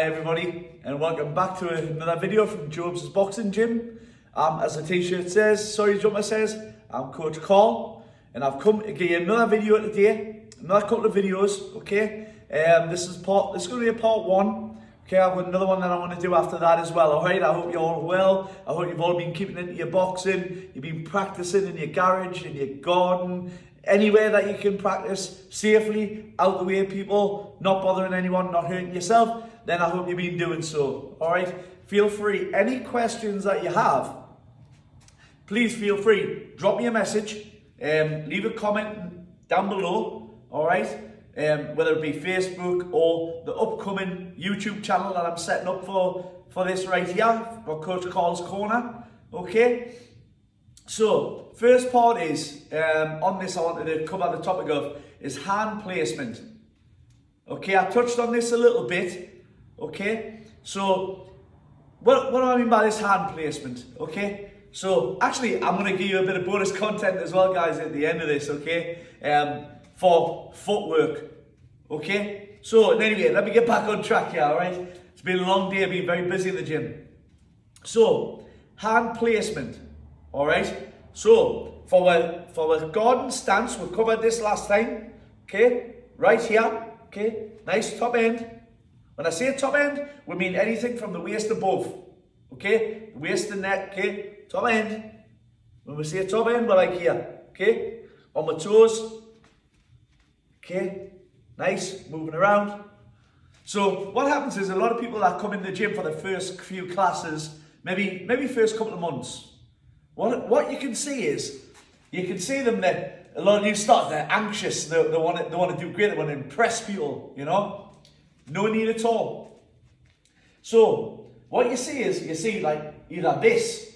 Hi everybody, and welcome back to another video from Job's Boxing Gym. As the t-shirt says, sorry jumper says, I'm Coach Carl, and I've come to give you another video today, another couple of videos, okay? This is going to be a part one, okay? I've got another one that I want to do after that as well, alright? I hope you're all well, I hope you've all been keeping into your boxing, you've been practicing in your garage, in your garden, anywhere that you can practice safely, out the way of people, not bothering anyone, not hurting yourself, then I hope you've been doing so, alright? Feel free, any questions that you have, please feel free, drop me a message, leave a comment down below, alright? Whether it be Facebook or the upcoming YouTube channel that I'm setting up for this right here, for Coach Carl's Corner, okay? So, first part is, on this I wanted to cover the topic of, is hand placement. Okay, I touched on this a little bit, okay? So, what do I mean by this hand placement, okay? So, actually, I'm going to give you a bit of bonus content as well, guys, at the end of this, okay? For footwork, okay? So, anyway, let me get back on track here, alright? It's been a long day, I've been very busy in the gym. So, hand placement. Alright, so for our garden stance, we covered this last time, okay, right here, okay, nice top end. When I say top end, we mean anything from the waist above, okay, waist and neck, okay, top end. When we say top end, we're like here, okay, on my toes, okay, nice, moving around. So what happens is a lot of people that come in the gym for the first few classes, maybe first couple of months, what you can see is, you can see them that a lot of new start, they're anxious, they want to do great, they want to impress people, you know? No need at all. So, what you see is, you see like either this,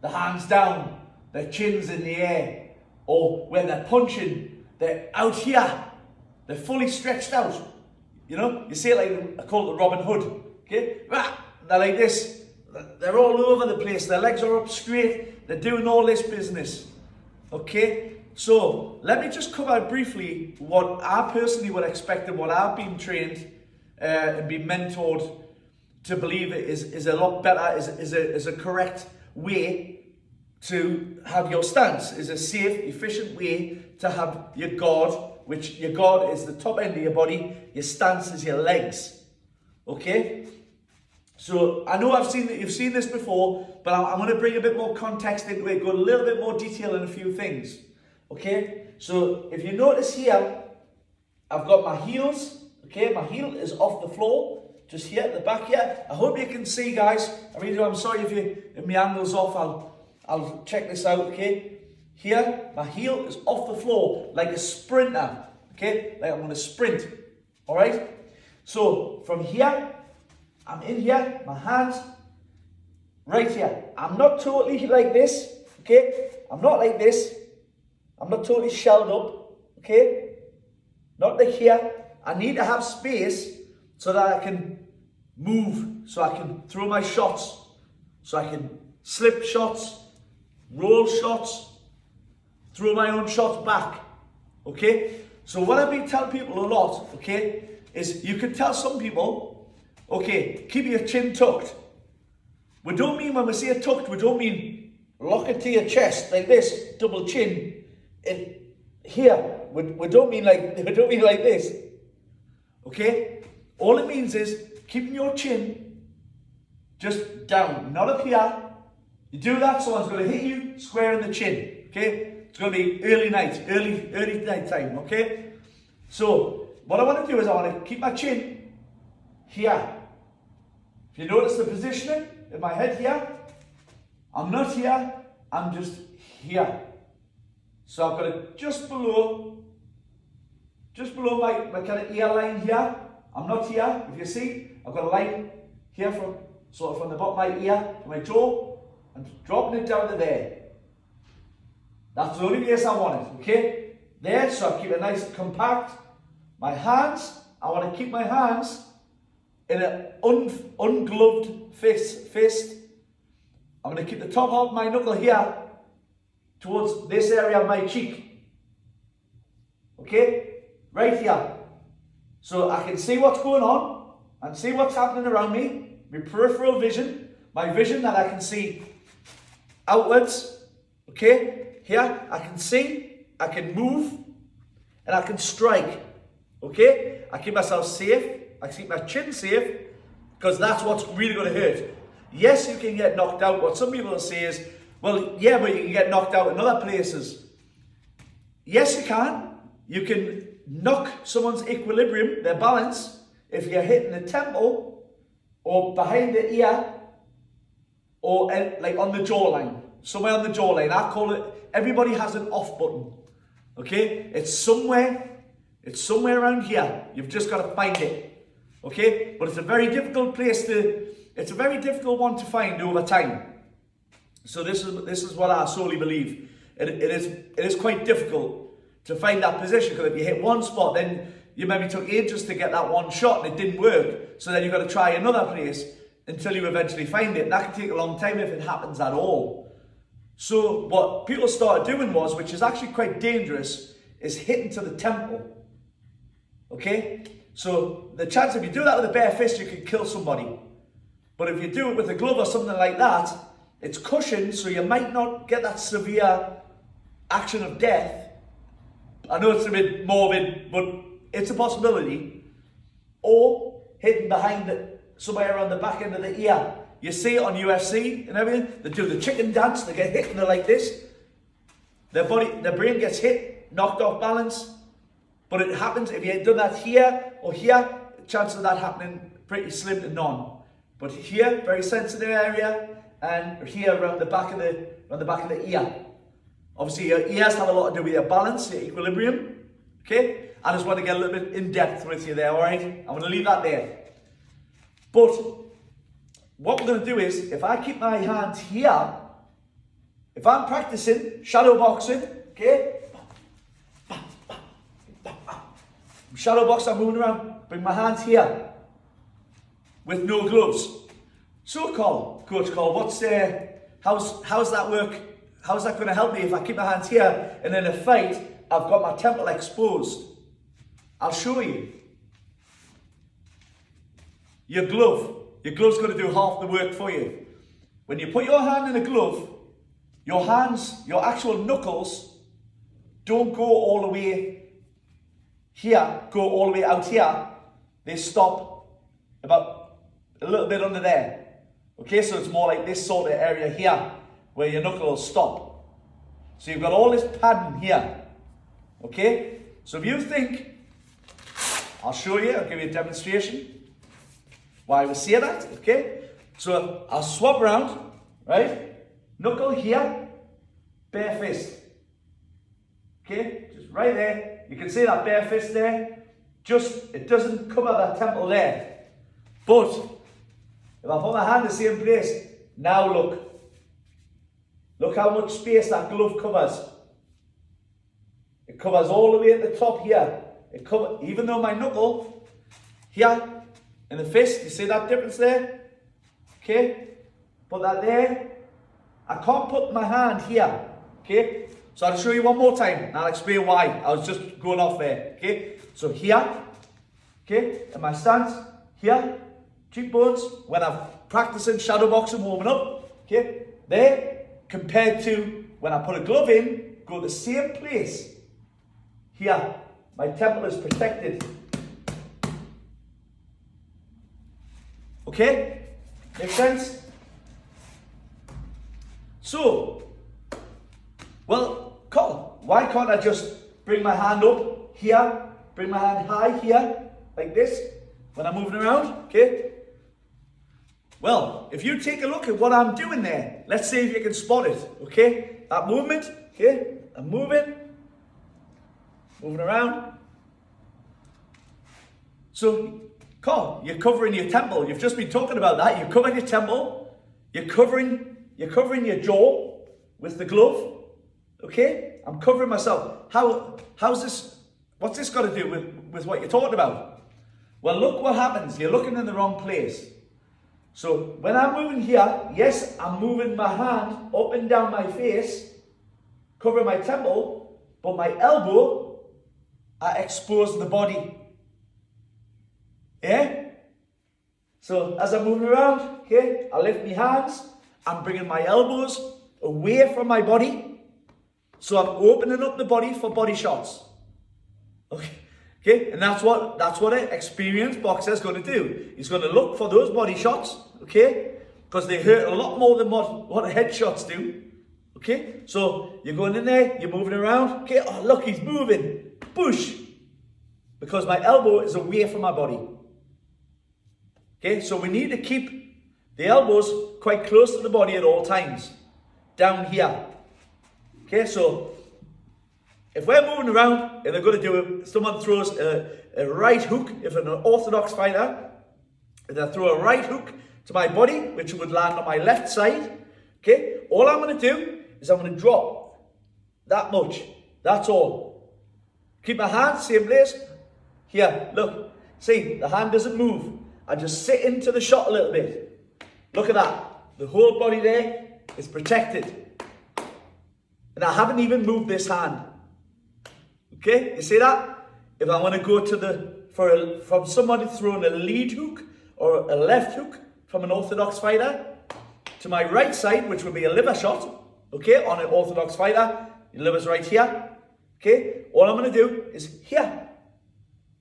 the hands down, their chins in the air, or when they're punching, they're out here, they're fully stretched out, you know? You see it like, I call it the Robin Hood, okay? They're like this. They're all over the place, their legs are up straight, they're doing all this business, okay? So, let me just cover briefly what I personally would expect and what I've been trained and been mentored to believe is a lot better, is a correct way to have your stance, is a safe, efficient way to have your guard, which your guard is the top end of your body, your stance is your legs, okay? So, I know you've seen this before, but I'm going to bring a bit more context into it, go a little bit more detail in a few things. Okay? So, if you notice here, I've got my heels, okay? My heel is off the floor, just here at the back here. I hope you can see, guys. I really do, I'm sorry if my angle's off, I'll check this out, okay? Here, my heel is off the floor, like a sprinter, okay? Like I'm going to sprint, alright? So, from here, I'm in here, my hands, right here. I'm not totally like this, okay? I'm not like this. I'm not totally shelled up, okay? Not like here. I need to have space so that I can move, so I can throw my shots, so I can slip shots, roll shots, throw my own shots back, okay? So what I've been telling people a lot, okay, is you can tell some people, okay, keep your chin tucked. We don't mean, when we say tucked, we don't mean lock it to your chest like this, double chin. And here, we don't mean like this. Okay? All it means is keeping your chin just down, not up here. You do that, someone's going to hit you square in the chin. Okay? It's going to be early night time. Okay? So what I want to do is I want to keep my chin here. If you notice the positioning in my head here, I'm not here, I'm just here. So I've got it just below my kind of ear line here. I'm not here, if you see, I've got a line here from the bottom of my ear to my jaw, and dropping it down to there. That's the only place I want it, okay? There, so I keep it nice and compact. My hands, I want to keep my hands in an ungloved fist. I'm going to keep the top half of my knuckle here towards this area of my cheek. Okay? Right here. So I can see what's going on. and see what's happening around me. My peripheral vision, my vision that I can see outwards. Okay, here I can see, I can move, and I can strike. Okay, I keep myself safe, I keep my chin safe, because that's what's really going to hurt. Yes, you can get knocked out. What some people will say is, well, yeah, but you can get knocked out in other places. Yes, you can. You can knock someone's equilibrium, their balance, if you're hitting the temple, or behind the ear, or like on the jawline. Somewhere on the jawline. I call it, everybody has an off button. Okay? It's somewhere around here. You've just got to find it. Okay? But it's a very difficult it's a very difficult one to find over time. So this is what I solely believe. It is quite difficult to find that position, because if you hit one spot, then you maybe took ages to get that one shot and it didn't work. So then you've got to try another place until you eventually find it. And that can take a long time if it happens at all. So what people started doing was, which is actually quite dangerous, is hitting to the temple. Okay? So the chance if you do that with a bare fist, you can kill somebody. But if you do it with a glove or something like that, it's cushioned, so you might not get that severe action of death. I know it's a bit morbid, but it's a possibility. Or hitting behind somewhere around the back end of the ear. You see it on UFC and everything. They do the chicken dance, they get hit and they're like this. Their brain gets hit, knocked off balance. But it happens if you had done that here or here, the chance of that happening pretty slim to none. But here, very sensitive area, and here around the back of the ear. Obviously, your ears have a lot to do with your balance, your equilibrium. Okay? I just want to get a little bit in depth with you there, alright? I'm going to leave that there. But what we're going to do is, if I keep my hand here, if I'm practicing shadow boxing, okay? Shadow box, I'm moving around, bring my hands here with no gloves. So, Coach Cole, how's that work? How's that going to help me if I keep my hands here and in a fight I've got my temple exposed? I'll show you. Your glove's going to do half the work for you. When you put your hand in a glove, your actual knuckles don't go all the way here, go all the way out here. They stop about a little bit under there. Okay, so it's more like this sort of area here, where your knuckles stop. So you've got all this padding here. Okay, so if you think, I'll show you, I'll give you a demonstration why we say that. Okay, so I'll swap around, right? Knuckle here, bare fist. Okay, just right there. You can see that bare fist there. Just, it doesn't cover that temple there. But if I put my hand in the same place, now look. Look how much space that glove covers. It covers all the way at the top here. Even though my knuckle here in the fist, you see that difference there? Okay, put that there. I can't put my hand here. Okay, so I'll show you one more time and I'll explain why. I was just going off there. Okay, so here, okay, in my stance, here, cheekbones, when I'm practicing shadow boxing, warming up, okay, there, compared to when I put a glove in, go the same place. Here, my temple is protected. Okay, make sense? So, well, Carl, why can't I just bring my hand up here, bring my hand high here, like this, when I'm moving around, okay? Well, if you take a look at what I'm doing there, let's see if you can spot it, okay? That movement, okay? I'm moving around. So, Carl, you're covering your temple. You've just been talking about that. You're covering your temple. You're covering your jaw with the glove, okay? I'm covering myself. How's this? What's this got to do with what you're talking about? Well, look what happens. You're looking in the wrong place. So when I'm moving here, yes, I'm moving my hand up and down my face, covering my temple, but my elbow, I expose the body. Yeah? So as I'm moving around, okay, I lift my hands, I'm bringing my elbows away from my body. So I'm opening up the body for body shots. Okay, and that's what an experienced boxer is going to do. He's going to look for those body shots, okay, because they hurt a lot more than what headshots do. Okay, so you're going in there, you're moving around. Okay, oh look, he's moving. Push, because my elbow is away from my body. Okay, so we need to keep the elbows quite close to the body at all times. Down here. Okay, so if we're moving around and they're going to do it, someone throws a right hook, if an orthodox fighter, if they throw a right hook to my body, which would land on my left side, okay, all I'm going to do is I'm going to drop that much. That's all. Keep my hand same place. Here, look. See, the hand doesn't move. I just sit into the shot a little bit. Look at that. The whole body there is protected. And I haven't even moved this hand. Okay, you see that? If I want to go to from somebody throwing a lead hook or a left hook from an orthodox fighter to my right side, which would be a liver shot, okay, on an orthodox fighter, your liver's right here, okay, all I'm going to do is here.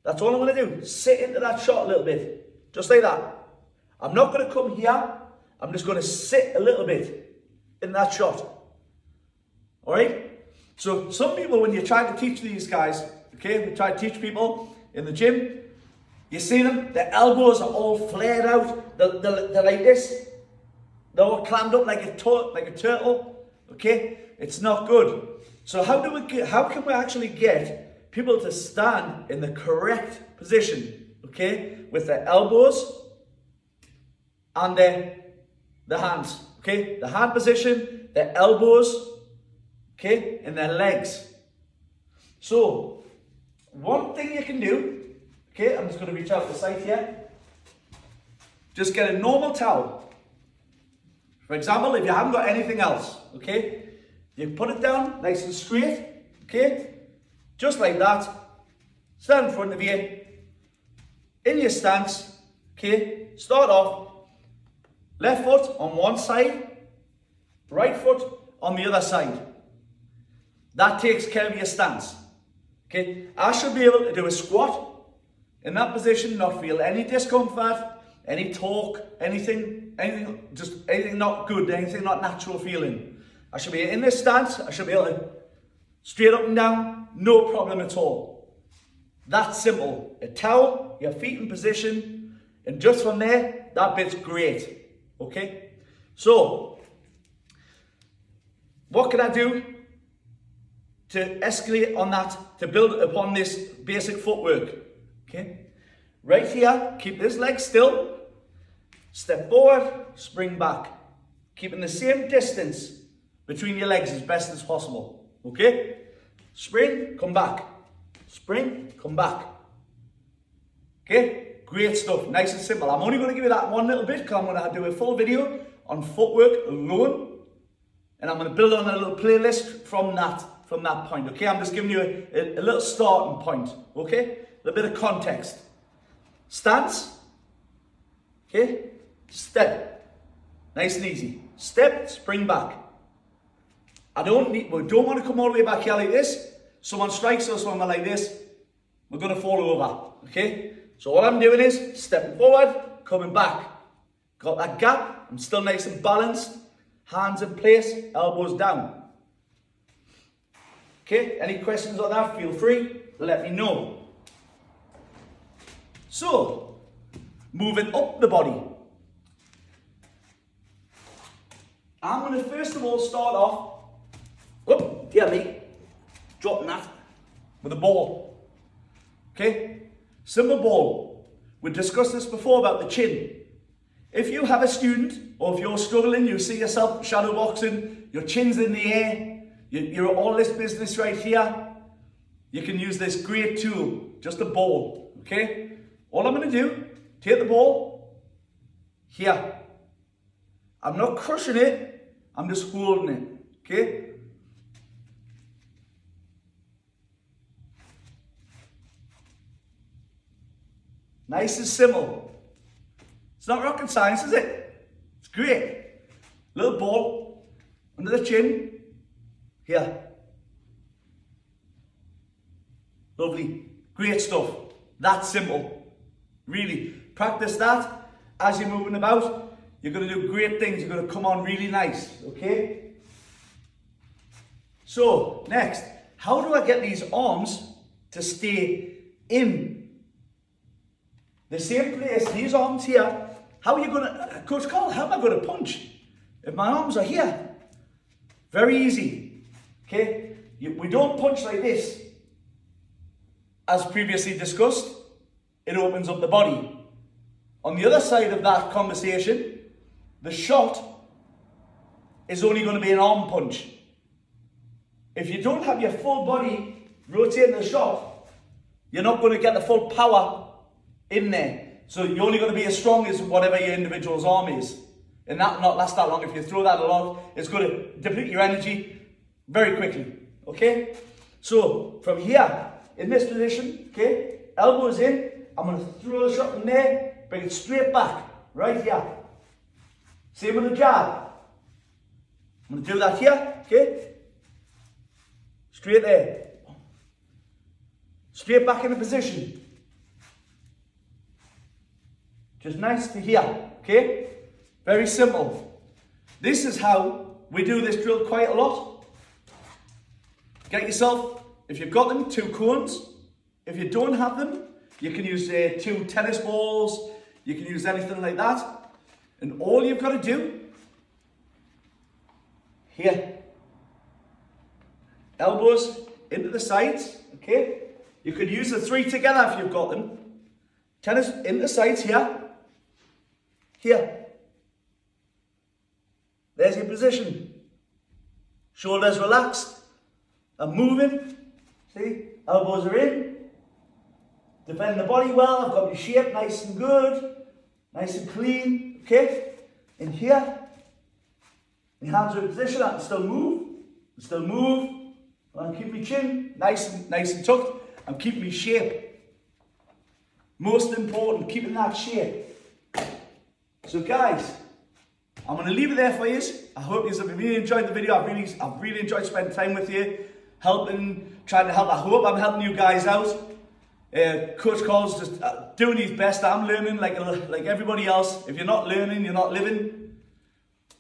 That's all I'm going to do. Sit into that shot a little bit, just like that. I'm not going to come here. I'm just going to sit a little bit in that shot. All right? So some people, when you try to teach these guys, okay, we try to teach people in the gym, you see them, their elbows are all flared out. They're like this. They're all clammed up like a turtle. Okay? It's not good. So how can we actually get people to stand in the correct position? Okay? With their elbows and the hands. Okay? The hand position, their elbows, okay, and their legs. So, one thing you can do, okay, I'm just going to reach out the side here. Just get a normal towel. For example, if you haven't got anything else, okay, you put it down nice and straight, okay, just like that. Stand in front of you, in your stance, okay, start off, left foot on one side, right foot on the other side. That takes care of your stance. Okay, I should be able to do a squat in that position, not feel any discomfort, any torque, anything not good, anything not natural feeling. I should be in this stance, I should be able to straight up and down, no problem at all. That's simple. A towel, your feet in position, and just from there, that bit's great. Okay, so what can I do to escalate on that, to build upon this basic footwork? Okay, right here, keep this leg still, step forward, spring back, keeping the same distance between your legs as best as possible. Okay, spring, come back, spring, come back. Okay, great stuff, nice and simple. I'm only going to give you that one little bit because I'm going to do a full video on footwork alone, and I'm going to build on a little playlist from that point. Okay, I'm just giving you a little starting point. Okay, a little bit of context. Stance. Okay, step, nice and easy. Step, spring back. We don't want to come all the way back here like this. Someone strikes us when we're like this, we're going to fall over. Okay, so all I'm doing is stepping forward, coming back. Got that gap. I'm still nice and balanced. Hands in place, elbows down. Okay, any questions on that, feel free to let me know. So, moving up the body. I'm going to first of all start off, dropping that with a ball. Okay, simple ball. We discussed this before about the chin. If you have a student, or if you're struggling, you see yourself shadow boxing, your chin's in the air, you're all this business right here, you can use this great tool, just a ball, okay? All I'm going to do, take the ball, here. I'm not crushing it, I'm just holding it, okay? Nice and simple. It's not rocket science, is it? It's great. Little ball under the chin. Here. Lovely. Great stuff. That's simple. Really. Practice that as you're moving about. You're going to do great things. You're going to come on really nice. Okay? So, next. How do I get these arms to stay in the same place? These arms here. How are you going to... Coach Carl, how am I going to punch if my arms are here? Very easy. Okay? We don't punch like this. As previously discussed, it opens up the body. On the other side of that conversation, the shot is only going to be an arm punch. If you don't have your full body rotating the shot, you're not going to get the full power in there. So you're only going to be as strong as whatever your individual's arm is. And that will not last that long. If you throw that a lot, it's going to deplete your energy very quickly. Okay? So from here, in this position, okay, elbows in, I'm going to throw the shot in there, bring it straight back, right here. Same with the jab. I'm going to do that here, okay? Straight there. Straight back in the position. Just nice to here, okay? Very simple. This is how we do this drill quite a lot. Get yourself, if you've got them, 2 cones. If you don't have them, you can use 2 tennis balls. You can use anything like that. And all you've got to do, here, elbows into the sides, okay? You could use the 3 together if you've got them. Tennis into the sides here. Here. There's your position. Shoulders relaxed. I'm moving. See? Elbows are in. Defend the body well. I've got my shape nice and good. Nice and clean. Okay? In here. My hands are in position. I can still move. Still move. And keep my chin nice and tucked. I'm keeping my shape. Most important, keeping that shape. So guys, I'm going to leave it there for you. I hope you have really enjoyed the video. I've really enjoyed spending time with you, trying to help. I hope I'm helping you guys out. Coach Carl's just doing his best. I'm learning like everybody else. If you're not learning, you're not living.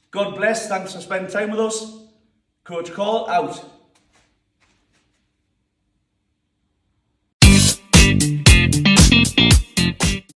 God bless. Thanks for spending time with us. Coach Carl out.